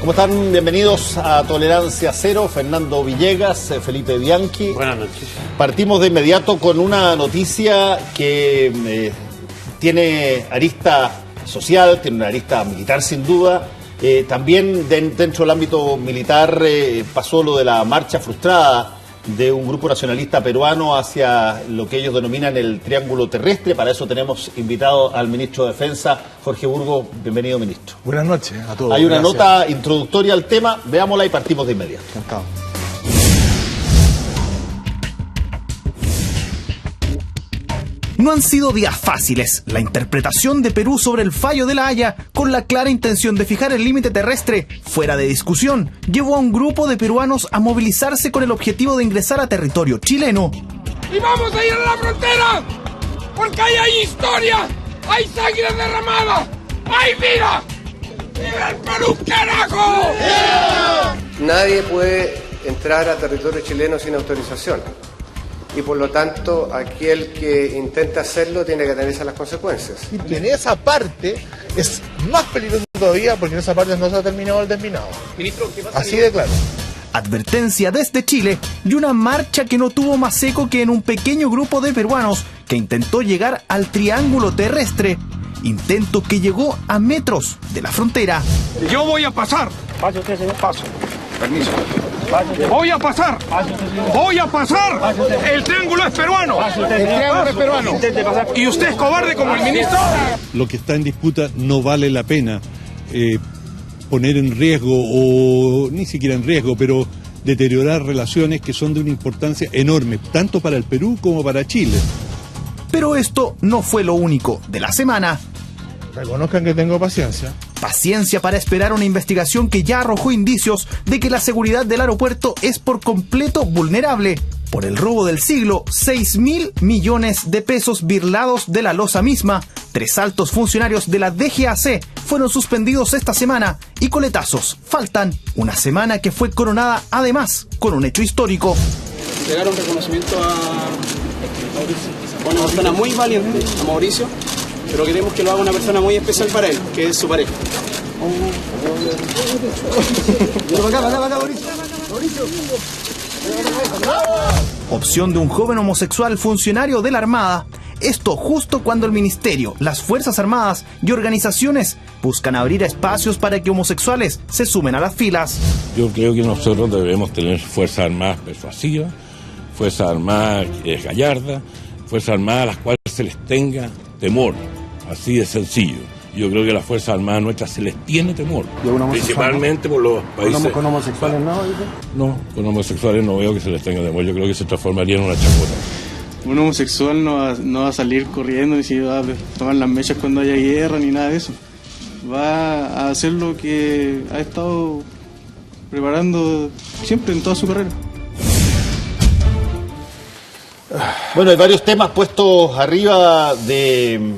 ¿Cómo están? Bienvenidos a Tolerancia Cero. Fernando Villegas, Felipe Bianchi. Buenas noches. Partimos de inmediato con una noticia que tiene arista social, tiene una arista militar sin duda. También dentro del ámbito militar pasó lo de la marcha frustrada de un grupo nacionalista peruano hacia lo que ellos denominan el Triángulo Terrestre. Para eso tenemos invitado al ministro de Defensa, Jorge Burgos. Bienvenido, ministro. Buenas noches a todos. Hay una nota introductoria al tema, veámosla y partimos de inmediato. Encantado. No han sido días fáciles. La interpretación de Perú sobre el fallo de La Haya, con la clara intención de fijar el límite terrestre fuera de discusión, llevó a un grupo de peruanos a movilizarse con el objetivo de ingresar a territorio chileno. ¡Y vamos a ir a la frontera! ¡Porque ahí hay historia! ¡Hay sangre derramada! ¡Hay vida! ¡Viva el Perú, carajo! Nadie puede entrar a territorio chileno sin autorización. Y por lo tanto, aquel que intenta hacerlo tiene que atenerse a las consecuencias. Y en esa parte es más peligroso todavía porque en esa parte no se ha terminado el desminado. Ministro, ¿qué pasa? Así de claro. Advertencia desde Chile y una marcha que no tuvo más eco que en un pequeño grupo de peruanos que intentó llegar al Triángulo Terrestre. Intento que llegó a metros de la frontera. Yo voy a pasar. Pase usted, señor. Paso. Permiso. Voy a pasar. Voy a pasar. El triángulo es peruano. El triángulo es peruano. Intente pasar. ¿Y usted es cobarde como el ministro? Lo que está en disputa no vale la pena poner en riesgo, o ni siquiera en riesgo, pero deteriorar relaciones que son de una importancia enorme, tanto para el Perú como para Chile. Pero esto no fue lo único de la semana. Reconozcan que tengo paciencia. Paciencia para esperar una investigación que ya arrojó indicios de que la seguridad del aeropuerto es por completo vulnerable. Por el robo del siglo, 6.000 millones de pesos birlados de la losa misma. 3 altos funcionarios de la DGAC fueron suspendidos esta semana y coletazos faltan. Una semana que fue coronada además con un hecho histórico. Llegaron reconocimiento a una persona muy valiente, a Mauricio, pero queremos que lo haga una persona muy especial para él, que es su pareja. Opción de un joven homosexual funcionario de la Armada. Esto justo cuando el Ministerio, las Fuerzas Armadas y organizaciones buscan abrir espacios para que homosexuales se sumen a las filas. Yo creo que nosotros debemos tener Fuerzas Armadas persuasivas, Fuerzas Armadas gallardas, Fuerzas Armadas a las cuales se les tenga temor, así de sencillo. Yo creo que a las Fuerzas Armadas nuestras se les tiene temor, principalmente por los países... ¿Con homosexuales no? No, con homosexuales no veo que se les tenga temor, yo creo que se transformaría en una chacota. Un homosexual no va a salir corriendo ni si va a tomar las mechas cuando haya guerra ni nada de eso. Va a hacer lo que ha estado preparando siempre en toda su carrera. Bueno, hay varios temas puestos arriba de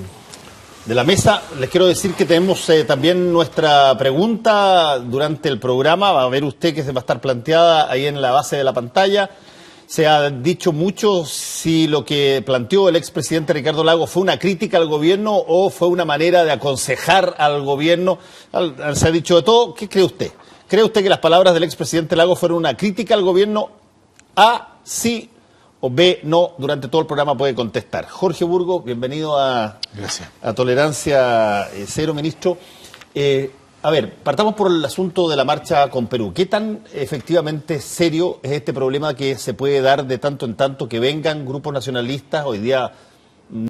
la mesa. Les quiero decir que tenemos también nuestra pregunta durante el programa. Va a ver usted que se va a estar planteada ahí en la base de la pantalla. Se ha dicho mucho si lo que planteó el expresidente Ricardo Lagos fue una crítica al gobierno o fue una manera de aconsejar al gobierno. Se ha dicho de todo. ¿Qué cree usted? ¿Cree usted que las palabras del expresidente Lagos fueron una crítica al gobierno? A, sí, o B, no. Durante todo el programa puede contestar. Jorge Burgos, bienvenido a Tolerancia Cero, ministro. A ver, partamos por el asunto de la marcha con Perú. ¿Qué tan efectivamente serio es este problema que se puede dar de tanto en tanto que vengan grupos nacionalistas? Hoy día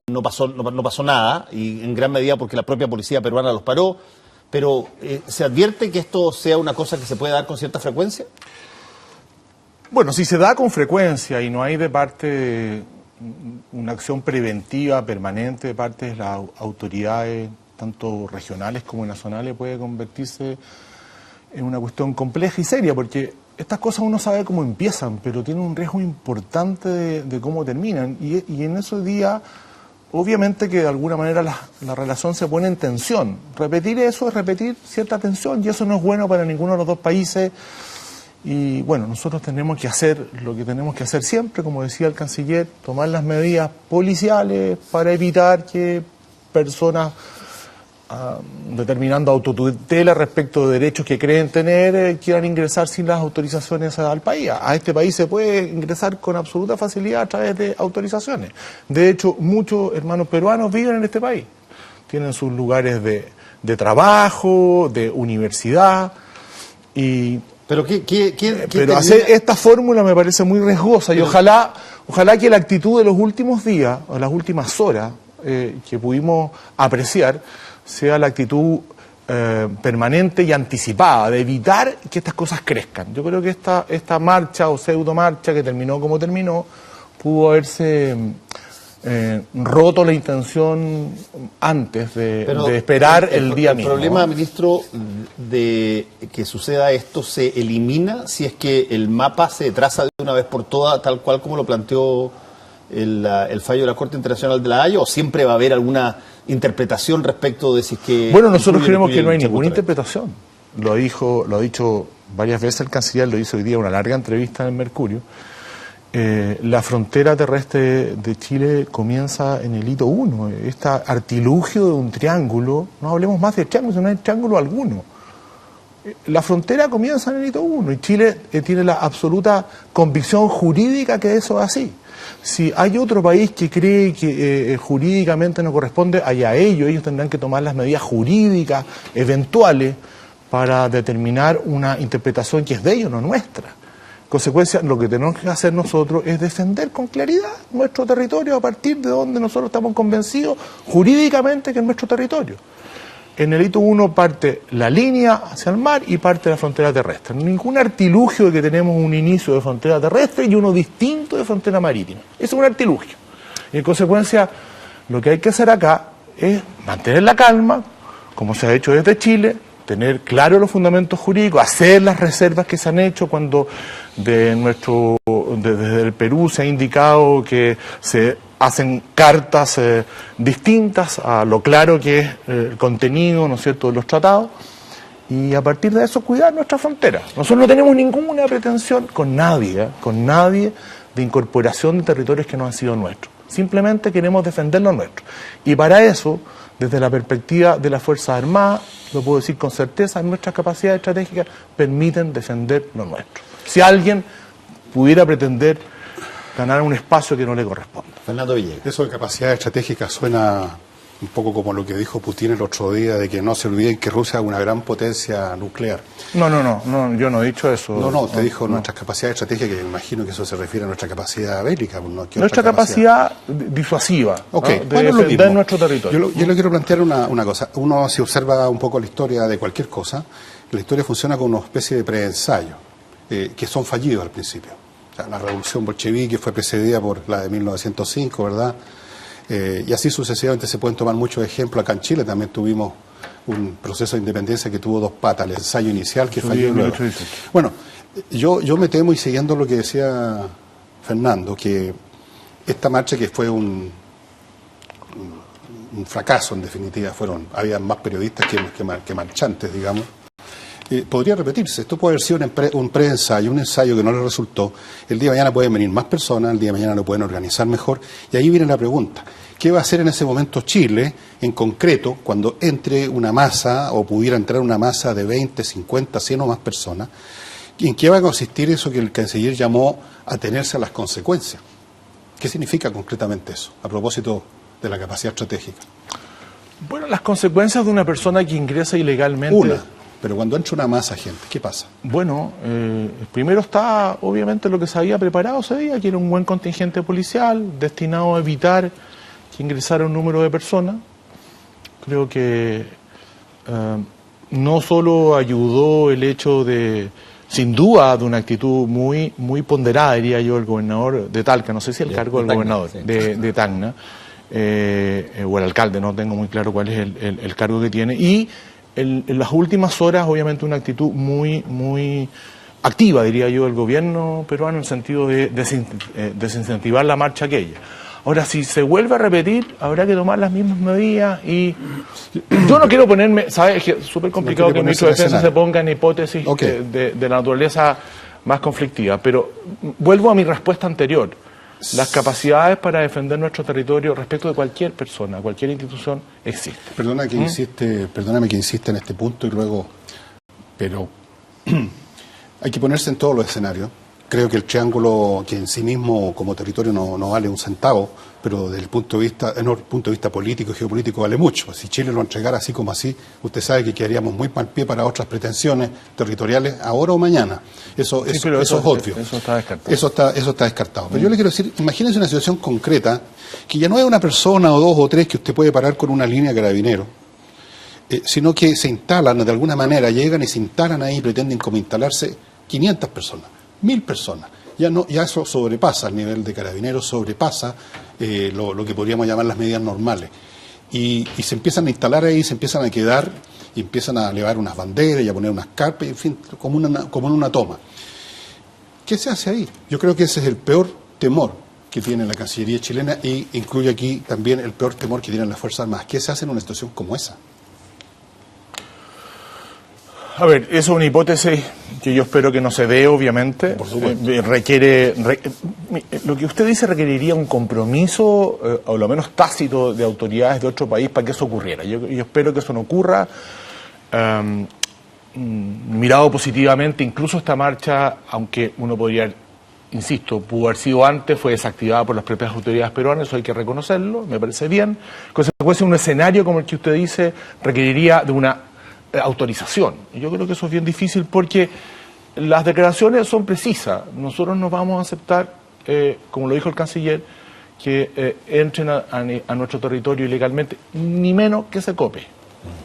no pasó nada, y en gran medida porque la propia policía peruana los paró, pero ¿se advierte que esto sea una cosa que se puede dar con cierta frecuencia? Bueno, si se da con frecuencia y no hay de parte una acción preventiva permanente de parte de las autoridades, tanto regionales como nacionales, puede convertirse en una cuestión compleja y seria, porque estas cosas uno sabe cómo empiezan, pero tiene un riesgo importante de cómo terminan. Y en esos días, obviamente que de alguna manera la relación se pone en tensión. Repetir eso es repetir cierta tensión, y eso no es bueno para ninguno de los dos países. Y bueno, nosotros tenemos que hacer lo que tenemos que hacer siempre, como decía el canciller, tomar las medidas policiales para evitar que personas determinando autotutela respecto de derechos que creen tener, quieran ingresar sin las autorizaciones al país. A este país se puede ingresar con absoluta facilidad a través de autorizaciones. De hecho, muchos hermanos peruanos viven en este país. Tienen sus lugares de trabajo, de universidad. Pero pero hacer esta fórmula me parece muy riesgosa y ojalá que la actitud de los últimos días o las últimas horas que pudimos apreciar sea la actitud permanente y anticipada de evitar que estas cosas crezcan. Yo creo que esta marcha o pseudo marcha que terminó como terminó pudo haberse roto la intención antes de esperar el día mismo. El problema, ministro, de que suceda esto se elimina si es que el mapa se traza de una vez por todas, tal cual como lo planteó el fallo de la Corte Internacional de la Haya, o siempre va a haber alguna interpretación respecto de si es que... Bueno, nosotros creemos que no hay ninguna interpretación. Lo ha dicho varias veces el canciller, lo hizo hoy día en una larga entrevista en el Mercurio. La frontera terrestre de Chile comienza en el hito 1. Este artilugio de un triángulo, no hablemos más de triángulo, sino no hay triángulo alguno. La frontera comienza en el hito 1 y Chile tiene la absoluta convicción jurídica que eso es así. Si hay otro país que cree que jurídicamente no corresponde, allá ellos tendrán que tomar las medidas jurídicas eventuales para determinar una interpretación que es de ellos, no nuestra. En consecuencia, lo que tenemos que hacer nosotros es defender con claridad nuestro territorio a partir de donde nosotros estamos convencidos jurídicamente que es nuestro territorio. En el hito 1 parte la línea hacia el mar y parte la frontera terrestre. Ningún artilugio de que tenemos un inicio de frontera terrestre y uno distinto de frontera marítima. Eso es un artilugio. Y en consecuencia, lo que hay que hacer acá es mantener la calma, como se ha hecho desde Chile, tener claros los fundamentos jurídicos, hacer las reservas que se han hecho cuando desde el Perú se ha indicado que se hacen cartas distintas a lo claro que es el contenido, ¿no es cierto?, de los tratados, y a partir de eso cuidar nuestra frontera. Nosotros no tenemos ninguna pretensión con nadie de incorporación de territorios que no han sido nuestros. Simplemente queremos defender lo nuestro. Y para eso, desde la perspectiva de las Fuerzas Armadas, lo puedo decir con certeza, nuestras capacidades estratégicas permiten defender lo nuestro. Si alguien pudiera pretender ganar un espacio que no le corresponde. Fernando Villegas. Eso de capacidad estratégica suena un poco como lo que dijo Putin el otro día, de que no se olviden que Rusia es una gran potencia nuclear. No, yo no he dicho eso. No, usted dijo nuestras capacidades estratégicas, que me imagino que eso se refiere a nuestra capacidad bélica. Nuestra capacidad disuasiva, okay, ¿no? De defender nuestro territorio. Yo le quiero plantear una cosa. Uno, si observa un poco la historia de cualquier cosa, la historia funciona como una especie de preensayo, que son fallidos al principio. La revolución bolchevique fue precedida por la de 1905, ¿verdad? Y así sucesivamente se pueden tomar muchos ejemplos. Acá en Chile también tuvimos un proceso de independencia que tuvo dos patas, el ensayo inicial que falló luego. Bueno, yo me temo, y siguiendo lo que decía Fernando, que esta marcha, que fue un fracaso en definitiva, había más periodistas que marchantes, digamos, podría repetirse. Esto puede haber sido un preensayo, un ensayo que no le resultó. El día de mañana pueden venir más personas, el día de mañana lo pueden organizar mejor. Y ahí viene la pregunta: ¿qué va a hacer en ese momento Chile, en concreto, cuando entre una masa, o pudiera entrar una masa de 20, 50, 100 o más personas? ¿En qué va a consistir eso que el canciller llamó atenerse a las consecuencias? ¿Qué significa concretamente eso, a propósito de la capacidad estratégica? Bueno, las consecuencias de una persona que ingresa ilegalmente... Pero cuando entra una masa de gente, ¿qué pasa? Bueno, primero está obviamente lo que se había preparado ese día, que era un buen contingente policial destinado a evitar que ingresara un número de personas. Creo que no solo ayudó el hecho de, sin duda, de una actitud muy ponderada, diría yo, el gobernador de Talca, no sé si el cargo del gobernador, de Tacna, o el alcalde, no tengo muy claro cuál es el cargo que tiene, y en las últimas horas, obviamente, una actitud muy activa, diría yo, del gobierno peruano, en el sentido de desincentivar la marcha aquella. Ahora, si se vuelve a repetir, habrá que tomar las mismas medidas, y yo no quiero ponerme, ¿sabes? Es que es súper complicado que el ministro de Defensa se ponga en hipótesis de la naturaleza más conflictiva, pero vuelvo a mi respuesta anterior. las capacidades para defender nuestro territorio respecto de cualquier persona, cualquier institución, existen. Perdóname que insiste en este punto y luego, pero hay que ponerse en todos los escenarios. Creo que el triángulo, que en sí mismo como territorio no vale un centavo, pero desde el punto de vista político y geopolítico vale mucho. Si Chile lo entregara así como así, usted sabe que quedaríamos muy mal pie para otras pretensiones territoriales ahora o mañana. Eso es obvio. Eso está descartado. Eso está descartado. Pero yo le quiero decir, imagínense una situación concreta, que ya no es una persona o dos o tres que usted puede parar con una línea de carabineros, sino que se instalan de alguna manera, llegan y se instalan ahí y pretenden como instalarse 500 personas. 1000 personas. Ya eso sobrepasa el nivel de carabineros, sobrepasa lo que podríamos llamar las medidas normales. Y se empiezan a instalar ahí, se empiezan a quedar, y empiezan a elevar unas banderas y a poner unas carpas, en fin, como en una toma. ¿Qué se hace ahí? Yo creo que ese es el peor temor que tiene la Cancillería chilena, y incluye aquí también el peor temor que tienen las Fuerzas Armadas. ¿Qué se hace en una situación como esa? A ver, eso es una hipótesis que yo espero que no se dé, obviamente. Por supuesto. Lo que usted dice requeriría un compromiso, o lo menos tácito, de autoridades de otro país para que eso ocurriera. Yo espero que eso no ocurra. Mirado positivamente, incluso esta marcha, aunque uno podría, insisto, pudo haber sido antes, fue desactivada por las propias autoridades peruanas, eso hay que reconocerlo, me parece bien. En consecuencia, un escenario como el que usted dice requeriría de una autorización. Yo creo que eso es bien difícil porque las declaraciones son precisas. Nosotros no vamos a aceptar, como lo dijo el canciller, que entren a nuestro territorio ilegalmente, ni menos que se cope.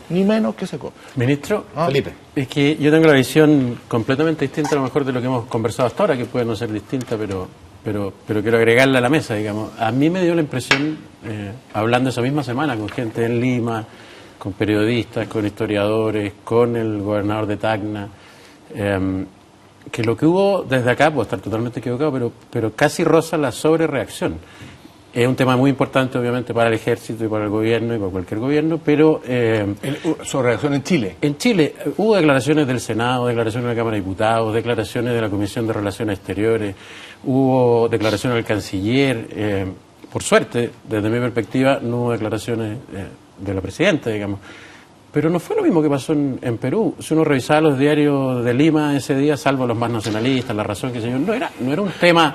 Ni menos que se cope. Ministro, Felipe. Es que yo tengo la visión completamente distinta a lo mejor de lo que hemos conversado hasta ahora, que puede no ser distinta, pero quiero agregarla a la mesa, digamos. A mí me dio la impresión, hablando esa misma semana con gente en Lima, con periodistas, con historiadores, con el gobernador de Tacna, que lo que hubo desde acá, puedo estar totalmente equivocado, pero casi roza la sobrereacción. Es un tema muy importante, obviamente, para el ejército y para el gobierno y para cualquier gobierno, pero... ¿Sobrereacción en Chile? En Chile hubo declaraciones del Senado, declaraciones de la Cámara de Diputados, declaraciones de la Comisión de Relaciones Exteriores, hubo declaraciones del canciller. Por suerte, desde mi perspectiva, no hubo declaraciones de la presidenta, digamos. Pero no fue lo mismo que pasó en Perú. Si uno revisaba los diarios de Lima ese día, salvo los más nacionalistas, La Razón, que señor, no era un tema...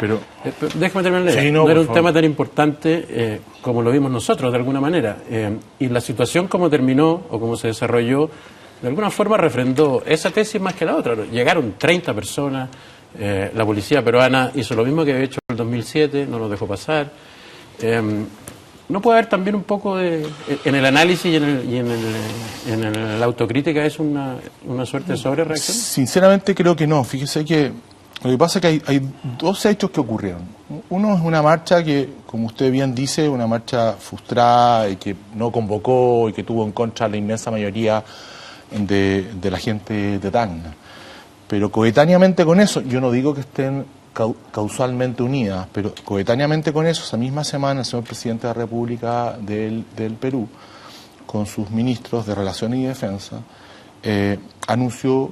déjame terminar. Sí, no era un favor. tema tan importante como lo vimos nosotros, de alguna manera. Y la situación como terminó, o como se desarrolló, de alguna forma refrendó esa tesis más que la otra. Llegaron 30 personas, la policía peruana hizo lo mismo que había hecho en el 2007, no nos dejó pasar. ¿No puede haber también un poco en el análisis y en la autocrítica es una suerte de sobrereacción? Sinceramente creo que no. Fíjese que lo que pasa es que hay dos hechos que ocurrieron. Uno es una marcha que, como usted bien dice, una marcha frustrada y que no convocó y que tuvo en contra la inmensa mayoría de la gente de Tacna. Pero coetáneamente con eso, yo no digo que estén causalmente unidas, pero coetáneamente con eso, esa misma semana el señor presidente de la República del Perú, con sus ministros de Relaciones y Defensa, anunció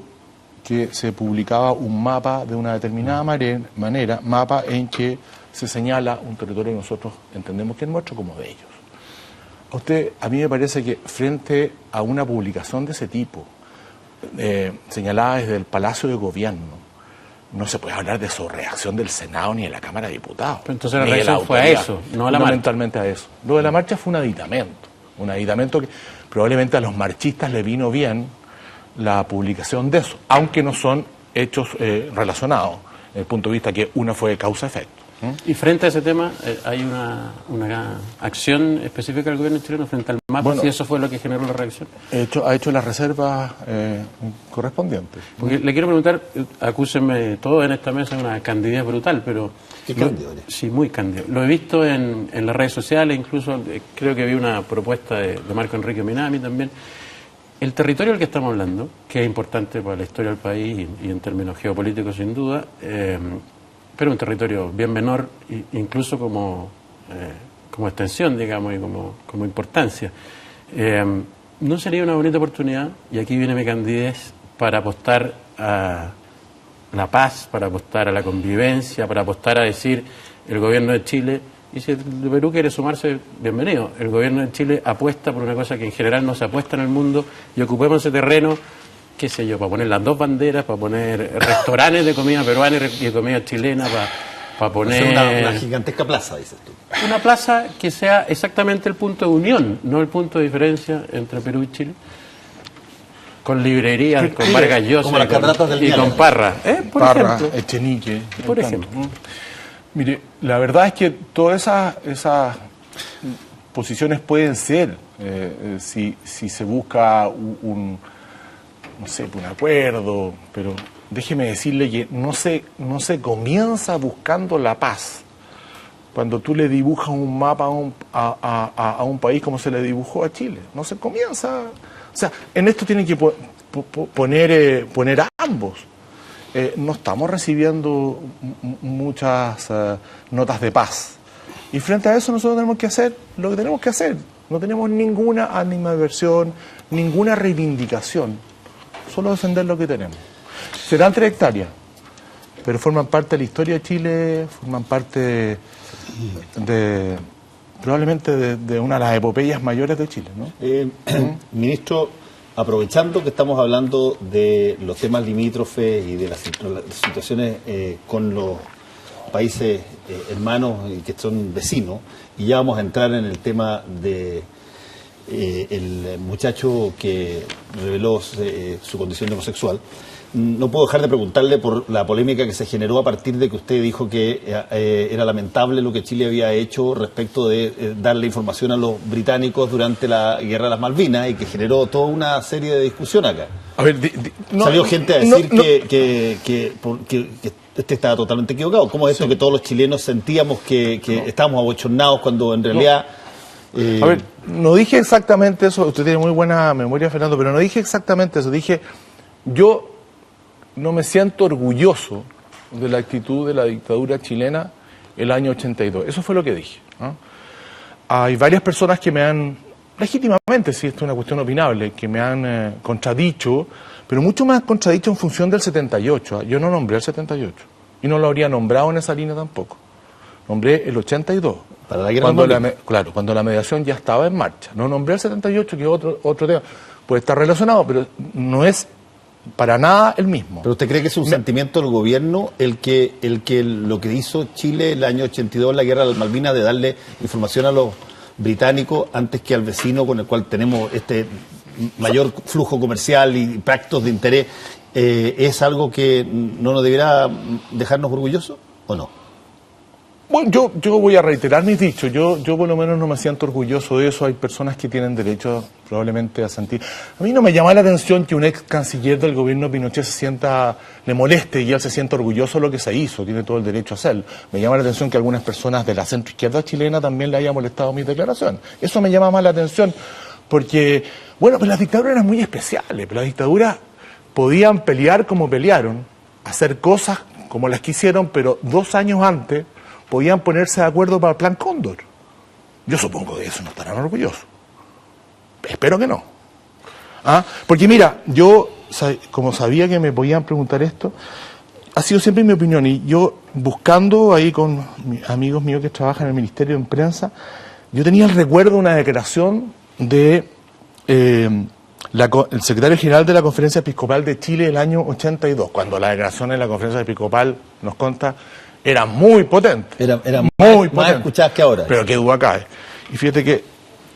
que se publicaba un mapa de una determinada manera, mapa en que se señala un territorio que nosotros entendemos que es nuestro como de ellos. A mí me parece que frente a una publicación de ese tipo, señalada desde el Palacio de Gobierno, no se puede hablar de sobrereacción del Senado ni de la Cámara de Diputados. Pero entonces la reacción fue a eso, no a la marcha. Fundamentalmente a eso. Lo de la marcha fue un aditamento que probablemente a los marchistas le vino bien la publicación de eso, aunque no son hechos relacionados, desde el punto de vista que una fue de causa-efecto. Y frente a ese tema, ¿hay una acción específica del gobierno chileno frente al mapa? Bueno, si eso fue lo que generó la reacción. Ha hecho las reservas correspondientes. Porque le quiero preguntar, acúsenme todos en esta mesa una candidez brutal, pero... ¿Qué cándido eres? Sí, muy cándido. Lo he visto en las redes sociales, incluso creo que vi una propuesta de Marco Enrique Minami también. El territorio del que estamos hablando, que es importante para la historia del país y en términos geopolíticos sin duda, pero un territorio bien menor, incluso como extensión, digamos, y como importancia. ¿No sería una bonita oportunidad, y aquí viene mi candidez, para apostar a la paz, para apostar a la convivencia, para apostar a decir, El gobierno de Chile, y si el de Perú quiere sumarse, bienvenido. El gobierno de Chile apuesta por una cosa que en general no se apuesta en el mundo, y ocupemos ese terreno, qué sé yo, para poner las dos banderas, para poner restaurantes de comida peruana y de comida chilena, para poner... una gigantesca plaza, dices tú. Una plaza que sea exactamente el punto de unión, no el punto de diferencia entre Perú y Chile. Con librerías, con Vargas Llosa como las cataratas del y con Parra. Por Parra, ejemplo. Echenique. Por ejemplo. Mire, la verdad es que todas esas posiciones pueden ser, si se busca un acuerdo, pero déjeme decirle que no se comienza buscando la paz cuando tú le dibujas un mapa a un país como se le dibujó a Chile. No se comienza. O sea, en esto tienen que poner a ambos. No estamos recibiendo muchas notas de paz. Y frente a eso nosotros tenemos que hacer lo que tenemos que hacer. No tenemos ninguna animadversión, ninguna reivindicación. Solo defender lo que tenemos. Serán 3 hectáreas, pero forman parte de la historia de Chile, forman parte probablemente de una de las epopeyas mayores de Chile, ¿no? Ministro, aprovechando que estamos hablando de los temas limítrofes y de las situaciones con los países hermanos y que son vecinos, y ya vamos a entrar en el tema de el muchacho que reveló su condición de homosexual, no puedo dejar de preguntarle por la polémica que se generó a partir de que usted dijo que era lamentable lo que Chile había hecho respecto de darle información a los británicos durante la Guerra de las Malvinas, y que generó toda una serie de discusión acá. A ver, salió gente a decir que este estaba totalmente equivocado. ¿Cómo es esto que todos los chilenos sentíamos que estábamos abochornados cuando en realidad... A ver, no dije exactamente eso. Usted tiene muy buena memoria, Fernando, pero no dije exactamente eso. Dije, yo no me siento orgulloso de la actitud de la dictadura chilena el año 82. Eso fue lo que dije, ¿no? Hay varias personas que me han, legítimamente, si esto es una cuestión opinable, que me han contradicho, pero mucho más contradicho en función del 78. Yo no nombré el 78 y no lo habría nombrado en esa línea tampoco. Nombré el 82. Para la guerra claro, cuando la mediación ya estaba en marcha. No nombré el 78, que es otro tema. Puede estar relacionado, pero no es para nada el mismo. ¿Pero usted cree que es un sentimiento del gobierno el que lo que hizo Chile el año 82 en la Guerra de las Malvinas, de darle información a los británicos antes que al vecino con el cual tenemos este mayor flujo comercial y pactos de interés, es algo que no nos deberá dejarnos orgullosos o no? Bueno, yo voy a reiterar mis dichos. Yo por lo menos no me siento orgulloso de eso. Hay personas que tienen derecho probablemente a sentir. A mí no me llama la atención que un ex canciller del gobierno Pinochet le moleste y él se sienta orgulloso de lo que se hizo. Tiene todo el derecho a hacerlo. Me llama la atención que algunas personas de la centroizquierda chilena también le haya molestado mis declaraciones. Eso me llama más la atención porque, bueno, pues las dictaduras eran muy especiales. Pero las dictaduras podían pelear como pelearon, hacer cosas como las que hicieron, pero 2 años antes podían ponerse de acuerdo para el Plan Cóndor. Yo supongo que de eso no estarán orgullosos. Espero que no. Porque mira, yo, como sabía que me podían preguntar esto, ha sido siempre mi opinión, y yo buscando ahí con amigos míos que trabajan en el Ministerio de Prensa, yo tenía el recuerdo de una declaración de el secretario general de la Conferencia Episcopal de Chile el año 82, cuando la declaración en la Conferencia Episcopal nos consta era muy potente. Era muy más escuchadas que ahora. Pero qué duda cae. Y fíjate que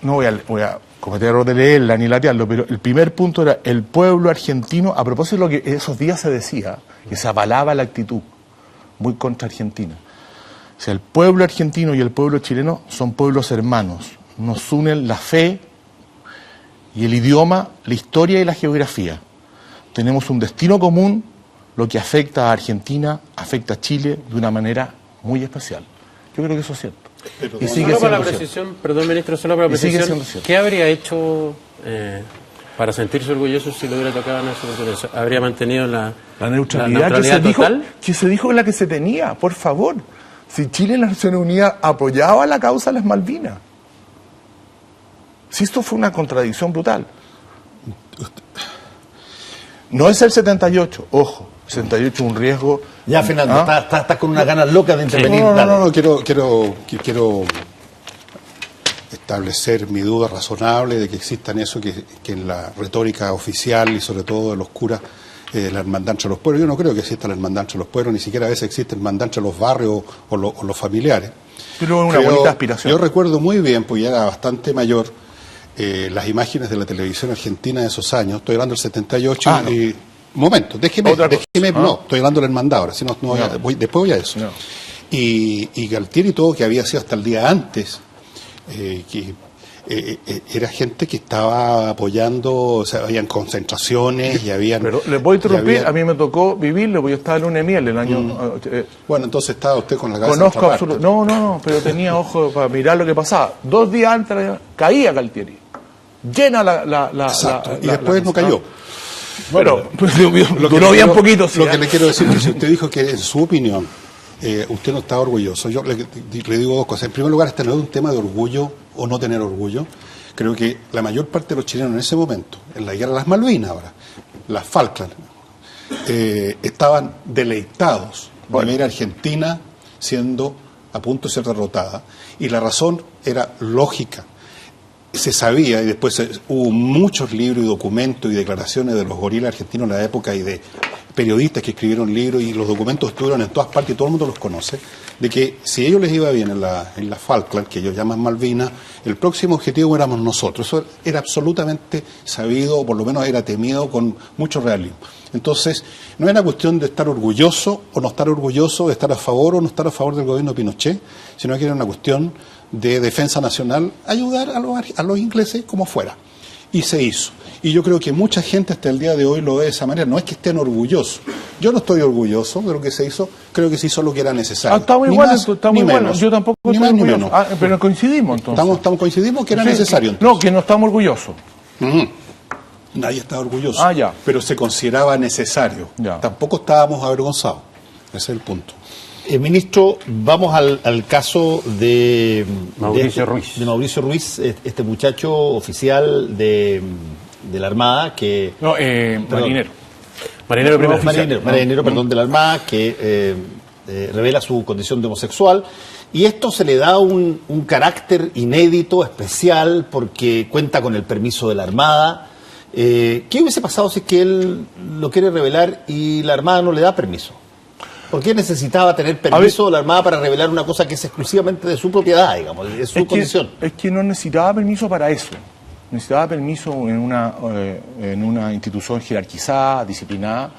no voy a cometer error de leerla ni latearlo, pero el primer punto era el pueblo argentino, a propósito de lo que esos días se decía, que se avalaba la actitud muy contra Argentina. O sea, el pueblo argentino y el pueblo chileno son pueblos hermanos. Nos unen la fe y el idioma, la historia y la geografía. Tenemos un destino común. Lo que afecta a Argentina, afecta a Chile de una manera muy especial. Yo creo que eso es cierto. Y sigue siendo la precisión, perdón, ministro, solo para la precisión, ¿qué habría hecho para sentirse orgulloso si lo hubiera tocado en esa conferencia? ¿Habría mantenido la neutralidad que se dijo la que se tenía? Por favor, si Chile en las Naciones Unidas apoyaba la causa de las Malvinas. Si esto fue una contradicción brutal. No es el 78, ojo. 68 un riesgo. Ya, Fernando, estás con unas ganas locas de intervenir. No, quiero establecer mi duda razonable de que existan eso que en la retórica oficial y sobre todo de los curas, la hermandad entre los pueblos. Yo no creo que exista la hermandad entre los pueblos, ni siquiera a veces existe hermandad entre los barrios o los familiares. Pero es una bonita aspiración. Yo recuerdo muy bien, porque ya era bastante mayor, las imágenes de la televisión argentina de esos años. Estoy hablando del 78 y... Momento, déjeme, no, estoy hablando de la hermandad ahora, si no, después voy a eso. No. Y Galtieri y todo, que había sido hasta el día antes, era gente que estaba apoyando, o sea, habían concentraciones y habían... Pero les voy a interrumpir, a mí me tocó vivirlo, porque yo estaba en Luna de Miel el año... Bueno, entonces estaba usted con la cabeza... Conozco absolutamente... No, pero tenía ojo para mirar lo que pasaba. 2 días antes caía Galtieri. Llena Exacto, y después no cayó. Bueno, duró bien poquito. Lo que le quiero decir es que usted dijo que en su opinión usted no está orgulloso. Yo le digo 2 cosas. En primer lugar, este no es un tema de orgullo o no tener orgullo. Creo que la mayor parte de los chilenos en ese momento, en la guerra de las Malvinas ahora, las Falklands, estaban deleitados de ver a Argentina siendo a punto de ser derrotada. Y la razón era lógica. Se sabía, y después hubo muchos libros y documentos y declaraciones de los gorilas argentinos en la época y de periodistas que escribieron libros, y los documentos estuvieron en todas partes y todo el mundo los conoce, de que si a ellos les iba bien en la Falkland, que ellos llaman Malvinas, el próximo objetivo éramos nosotros. Eso era absolutamente sabido, o por lo menos era temido con mucho realismo. Entonces, no era cuestión de estar orgulloso o no estar orgulloso, de estar a favor o no estar a favor del gobierno de Pinochet, sino que era una cuestión de defensa nacional, ayudar a los ingleses como fuera. Y se hizo. Y yo creo que mucha gente hasta el día de hoy lo ve de esa manera. No es que estén orgullosos. Yo no estoy orgulloso de lo que se hizo. Creo que se hizo lo que era necesario. Estamos iguales, estamos iguales. Yo tampoco estoy orgulloso. Pero coincidimos entonces. Coincidimos que era necesario. No, que no estamos orgullosos. Nadie estaba orgulloso. Ya. Pero se consideraba necesario. Ya. Tampoco estábamos avergonzados. Ese es el punto. Ministro, vamos al caso de Mauricio Ruiz. De Mauricio Ruiz, este muchacho oficial de la Armada que... No, marinero. Marinero primero. Marinero, de la Armada, que revela su condición de homosexual. Y esto se le da un carácter inédito, especial, porque cuenta con el permiso de la Armada. ¿Qué hubiese pasado si es que él lo quiere revelar y la Armada no le da permiso? ¿Por qué necesitaba tener permiso de la Armada para revelar una cosa que es exclusivamente de su propiedad, digamos, de su condición? Es que no necesitaba permiso para eso. Necesitaba permiso en una institución jerarquizada, disciplinada,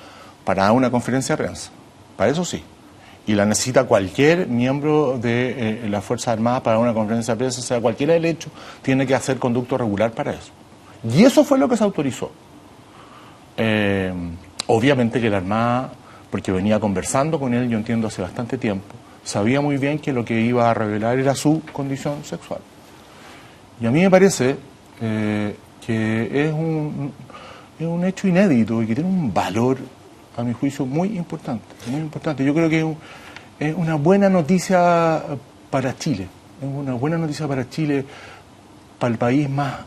para dar una conferencia de prensa. Para eso sí. Y la necesita cualquier miembro de las Fuerzas Armadas para dar una conferencia de prensa, o sea, cualquiera del hecho, tiene que hacer conducto regular para eso. Y eso fue lo que se autorizó. Obviamente que la Armada, porque venía conversando con él, yo entiendo, hace bastante tiempo, sabía muy bien que lo que iba a revelar era su condición sexual. Y a mí me parece que es un hecho inédito y que tiene un valor, a mi juicio, muy importante, muy importante. Yo creo que es una buena noticia para Chile, es una buena noticia para Chile, para el país más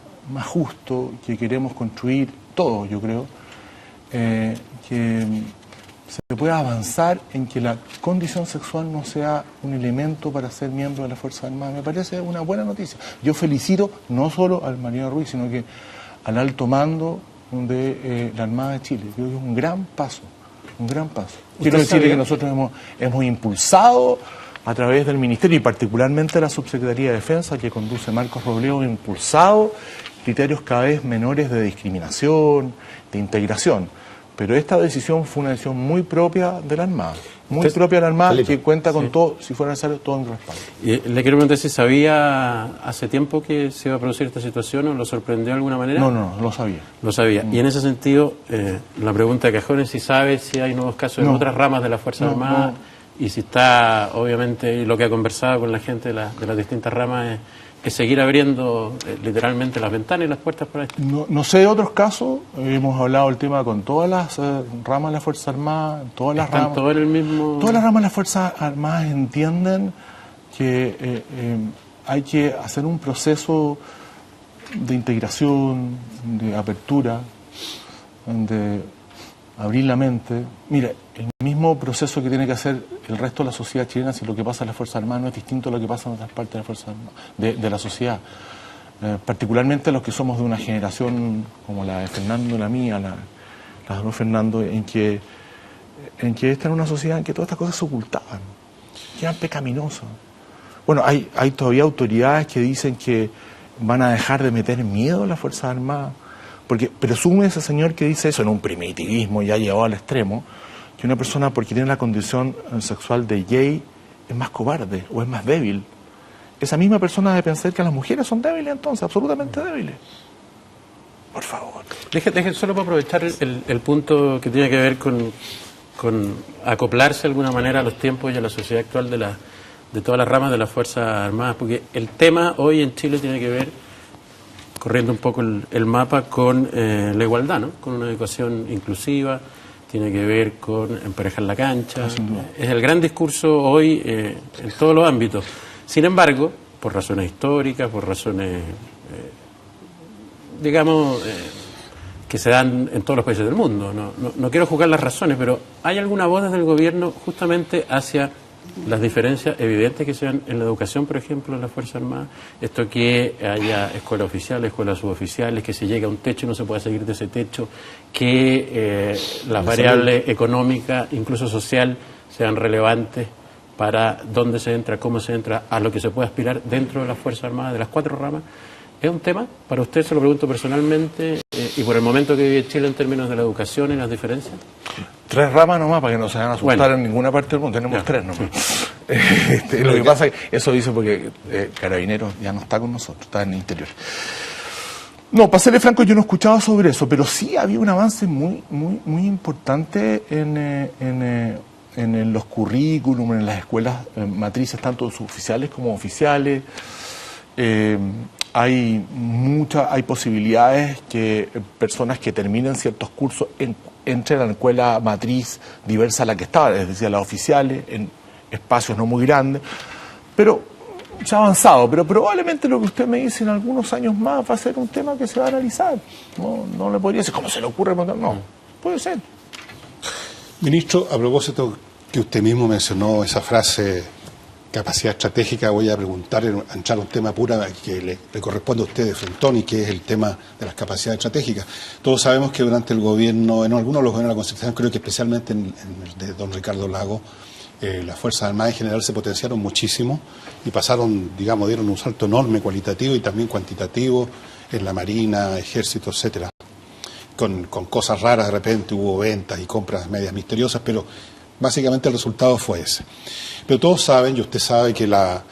justo que queremos construir todos, yo creo, que se pueda avanzar en que la condición sexual no sea un elemento para ser miembro de las Fuerzas Armadas. Me parece una buena noticia. Yo felicito no solo al marinero Ruiz, sino que al alto mando de la Armada de Chile. Creo que es un gran paso, un gran paso. Quiero decirle que nosotros hemos impulsado a través del Ministerio y particularmente la Subsecretaría de Defensa que conduce Marcos Robledo, impulsado criterios cada vez menores de discriminación, de integración. Pero esta decisión fue una decisión muy propia de la Armada. Muy propia de la Armada, Felipe, que cuenta con todo, si fuera necesario, todo en respaldo. Le quiero preguntar si sabía hace tiempo que se iba a producir esta situación o lo sorprendió de alguna manera. No, lo sabía. Lo sabía. Y en ese sentido, la pregunta de cajón es si sabe si hay nuevos casos en otras ramas de la Fuerza Armada y si está, obviamente, lo que ha conversado con la gente de las distintas ramas es seguir abriendo literalmente las ventanas y las puertas para esto. No sé de otros casos, hemos hablado del tema con todas las ramas de la Fuerza Armada, todas las ramas. ¿Todo en el mismo? Todas las ramas de las Fuerzas Armadas entienden que hay que hacer un proceso de integración, de apertura, de abrir la mente. Mira, el mismo proceso que tiene que hacer el resto de la sociedad chilena, si lo que pasa en las Fuerzas Armadas no es distinto a lo que pasa en otras partes de las Fuerzas Armadas, de la sociedad. Particularmente los que somos de una generación como la de Fernando y la mía, la de Fernando, en que esta era una sociedad en que todas estas cosas se ocultaban, que eran pecaminosas. Bueno, hay todavía autoridades que dicen que van a dejar de meter miedo a las Fuerzas Armadas, porque presume ese señor que dice eso en un primitivismo ya llevado al extremo, que una persona porque tiene la condición sexual de gay es más cobarde o es más débil. Esa misma persona debe pensar que las mujeres son débiles entonces, absolutamente débiles. Por favor. Deje solo para aprovechar el punto que tiene que ver con acoplarse de alguna manera a los tiempos y a la sociedad actual de todas las ramas de las Fuerzas Armadas, porque el tema hoy en Chile tiene que ver, corriendo un poco el mapa, con la igualdad, ¿no? Con una educación inclusiva, tiene que ver con emparejar la cancha. Es el gran discurso hoy en todos los ámbitos. Sin embargo, por razones históricas, por razones, digamos, que se dan en todos los países del mundo, no quiero juzgar las razones, pero ¿hay alguna voz desde el gobierno justamente hacia las diferencias evidentes que se dan en la educación, por ejemplo, en las Fuerzas Armadas? Esto que haya escuelas oficiales, escuelas suboficiales, que se llegue a un techo y no se pueda seguir de ese techo, que las variables económicas, incluso social, sean relevantes para dónde se entra, cómo se entra, a lo que se puede aspirar dentro de las Fuerzas Armadas, de las 4 ramas. ¿Es un tema para usted? Se lo pregunto personalmente, y por el momento que vive Chile en términos de la educación y las diferencias. 3 ramas nomás, para que no se vayan a asustar en ninguna parte del mundo. Tenemos 3 nomás. Lo que pasa es que eso dice porque Carabineros ya no está con nosotros, está en el interior. No, para serle franco, yo no escuchaba sobre eso, pero sí había un avance muy importante en los currículum, en las escuelas matrices, tanto suboficiales como oficiales. Hay posibilidades que personas que terminen ciertos cursos entren a la escuela matriz diversa a la que estaban, es decir, a las oficiales, en espacios no muy grandes, pero se ha avanzado. Pero probablemente lo que usted me dice en algunos años más va a ser un tema que se va a analizar. No le podría decir, ¿cómo se le ocurre? No, puede ser. Ministro, a propósito que usted mismo mencionó esa frase, capacidad estratégica, voy a entrar a un tema pura que le corresponde a usted de frontón, y que es el tema de las capacidades estratégicas. Todos sabemos que durante el gobierno, en algunos de los gobiernos de la Constitución, creo que especialmente en el de don Ricardo Lagos, las Fuerzas Armadas en general se potenciaron muchísimo y pasaron, digamos, dieron un salto enorme cualitativo y también cuantitativo en la Marina, Ejército, etcétera. Con cosas raras, de repente hubo ventas y compras medias misteriosas, pero básicamente el resultado fue ese. Pero todos saben, y usted sabe, que la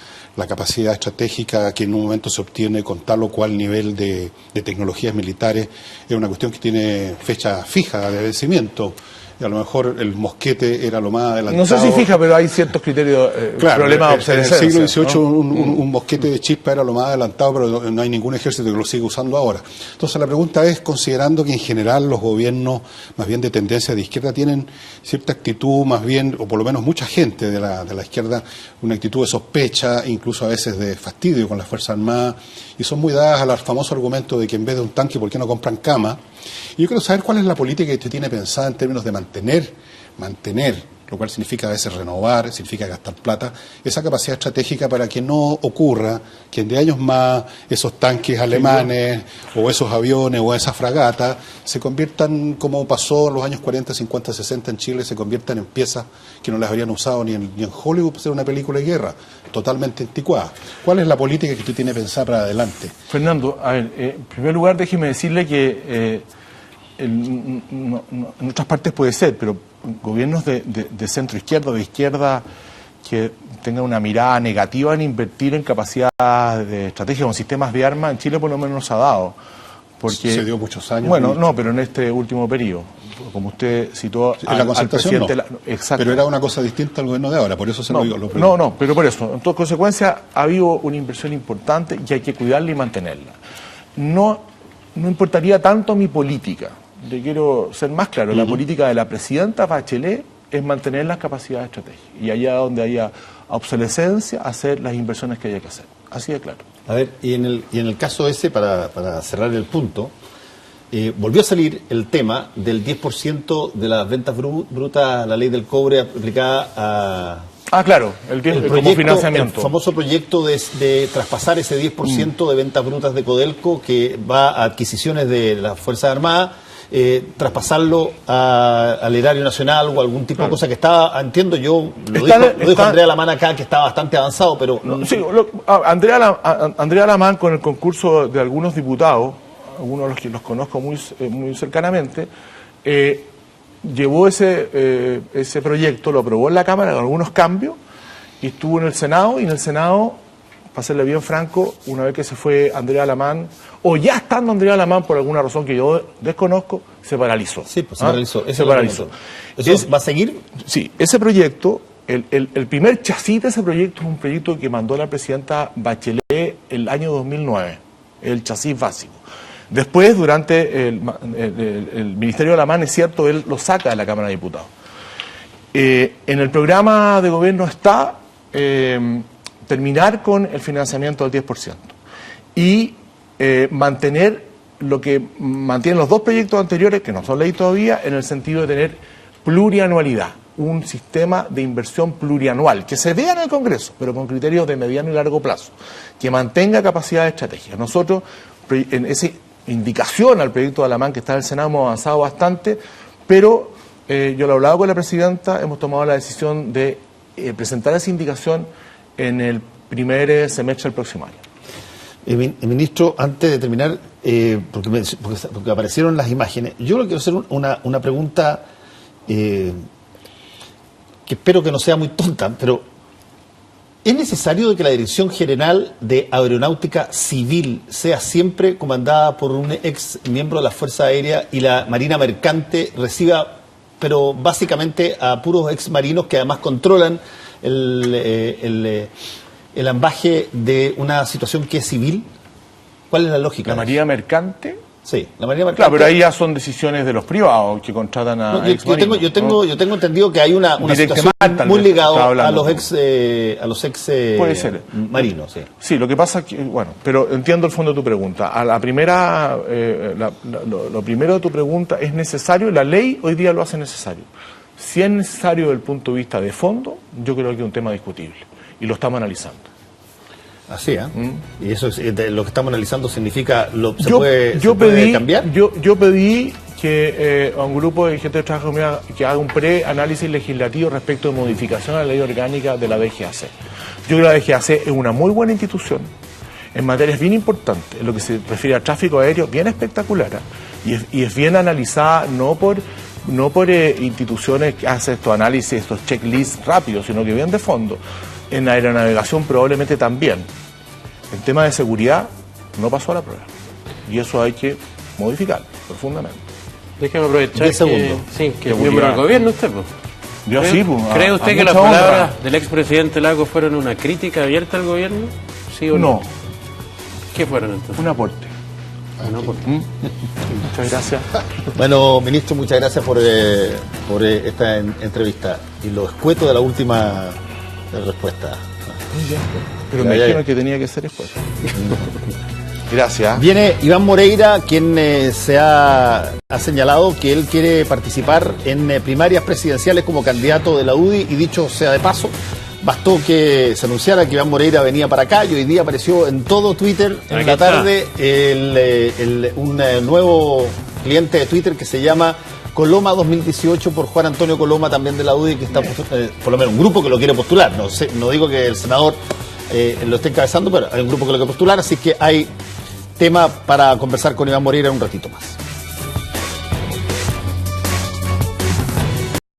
capacidad estratégica que en un momento se obtiene con tal o cual nivel de tecnologías militares es una cuestión que tiene fecha fija de vencimiento. Y a lo mejor el mosquete era lo más adelantado. No sé si fija, pero hay ciertos criterios, problemas de obsolescencia. En el siglo XVIII, ¿no? un mosquete de chispa era lo más adelantado, pero no hay ningún ejército que lo siga usando ahora. Entonces la pregunta es, considerando que en general los gobiernos, más bien de tendencia de izquierda, tienen cierta actitud, más bien, o por lo menos mucha gente de la izquierda, una actitud de sospecha, incluso a veces de fastidio con las Fuerzas Armadas, y son muy dadas al famoso argumento de que en vez de un tanque, ¿por qué no compran cama? Y yo quiero saber cuál es la política que usted tiene pensada en términos de mantener, lo cual significa a veces renovar, significa gastar plata, esa capacidad estratégica para que no ocurra que en de años más esos tanques alemanes o esos aviones o esas fragatas se conviertan, como pasó en los años 40, 50, 60 en Chile, se conviertan en piezas que no las habrían usado ni en Hollywood para hacer una película de guerra, totalmente anticuada. ¿Cuál es la política que usted tiene pensada para adelante? Fernando, a ver, en primer lugar déjeme decirle que en otras partes puede ser, pero gobiernos de centro izquierda o de izquierda que tengan una mirada negativa en invertir en capacidad de estrategia con sistemas de armas, en Chile por lo menos no se ha dado. Porque, se dio muchos años. Bueno, no, pero en este último periodo, como usted citó, en la concertación al presidente, no. Exacto. Pero era una cosa distinta al gobierno de ahora, por eso se lo digo. No, pero por eso, en toda consecuencia ha habido una inversión importante y hay que cuidarla y mantenerla. No importaría tanto mi política. Le quiero ser más claro, la política de la presidenta Bachelet es mantener las capacidades estratégicas y allá donde haya obsolescencia, hacer las inversiones que haya que hacer. Así de claro. A ver, y en el caso ese, para cerrar el punto, volvió a salir el tema del 10% de las ventas brutas, la ley del cobre aplicada a... claro, como financiamiento. El famoso proyecto de traspasar ese 10% de ventas brutas de Codelco, que va a adquisiciones de las Fuerzas Armadas, traspasarlo al erario nacional o algún tipo de cosa que estaba, entiendo yo, lo dijo Andrea Lamán acá, que está bastante avanzado, pero... Andrea Lamán, con el concurso de algunos diputados, algunos de los que los conozco muy cercanamente, llevó ese proyecto, lo aprobó en la Cámara con algunos cambios, y estuvo en el Senado, y en el Senado, para serle bien franco, una vez que se fue Andrea Lamán, o ya estando Andrea Lamán por alguna razón que yo desconozco, se paralizó. Sí, pues se paralizó. Se paralizó. ¿Eso va a seguir? Sí, ese proyecto, el primer chasis de ese proyecto es un proyecto que mandó la presidenta Bachelet el año 2009, el chasis básico. Después, durante el Ministerio de Lamán, es cierto, él lo saca de la Cámara de Diputados. En el programa de gobierno está terminar con el financiamiento del 10% y mantener lo que mantienen los dos proyectos anteriores, que no son ley todavía, en el sentido de tener plurianualidad, un sistema de inversión plurianual, que se vea en el Congreso, pero con criterios de mediano y largo plazo, que mantenga capacidad de estrategia. Nosotros, en esa indicación al proyecto de Alamán que está en el Senado, hemos avanzado bastante, pero yo lo he hablado con la presidenta, hemos tomado la decisión de presentar esa indicación en el primer semestre del próximo año. Ministro, antes de terminar, porque aparecieron las imágenes, yo le quiero hacer una pregunta que espero que no sea muy tonta, pero ¿es necesario que la Dirección General de Aeronáutica Civil sea siempre comandada por un ex miembro de la Fuerza Aérea y la Marina Mercante reciba, pero básicamente a puros ex marinos que además controlan el ambaje de una situación que es civil? ¿Cuál es la lógica? ¿La Marina Mercante? Sí, la Marina Mercante. Claro, pero ahí ya son decisiones de los privados que contratan a ex marinos. Yo tengo entendido que hay una situación muy ligada a los ex puede ser marinos. Sí. Sí, lo que pasa es que, bueno, pero entiendo el fondo de tu pregunta. A la primera, lo primero de tu pregunta, ¿es necesario? La ley hoy día lo hace necesario. Si es necesario desde el punto de vista de fondo, yo creo que es un tema discutible y lo estamos analizando. Así, ¿eh? Y eso es, lo que estamos analizando significa ¿se puede cambiar? Yo pedí que a un grupo de gente de trabajo que haga un pre-análisis legislativo respecto de modificación a la ley orgánica de la DGAC. Yo creo que la DGAC es una muy buena institución en materias bien importantes, en lo que se refiere a tráfico aéreo, bien espectacular, y es bien analizada no por instituciones que hacen estos análisis, estos checklists rápidos, sino que bien de fondo. En aeronavegación probablemente también. El tema de seguridad no pasó a la prueba. Y eso hay que modificar profundamente. Déjeme aprovechar que es miembro del gobierno usted, pues. Yo sí, pues. ¿Cree usted que las palabras del expresidente Lagos fueron una crítica abierta al gobierno? ¿Sí o no? ¿Qué fueron entonces? Un aporte. Muchas gracias. Bueno, ministro, muchas gracias por esta entrevista y lo escueto de la última respuesta. Pero me dijeron que tenía que ser expuesto. Gracias. Viene Iván Moreira, quien se ha señalado que él quiere participar en primarias presidenciales como candidato de la UDI, y dicho sea de paso, bastó que se anunciara que Iván Moreira venía para acá y hoy día apareció en todo Twitter en la tarde un nuevo cliente de Twitter que se llama Coloma 2018 por Juan Antonio Coloma, también de la UDI, que está por lo menos un grupo que lo quiere postular. No digo que el senador lo esté encabezando, pero hay un grupo que lo quiere postular, así que hay tema para conversar con Iván Moreira en un ratito más.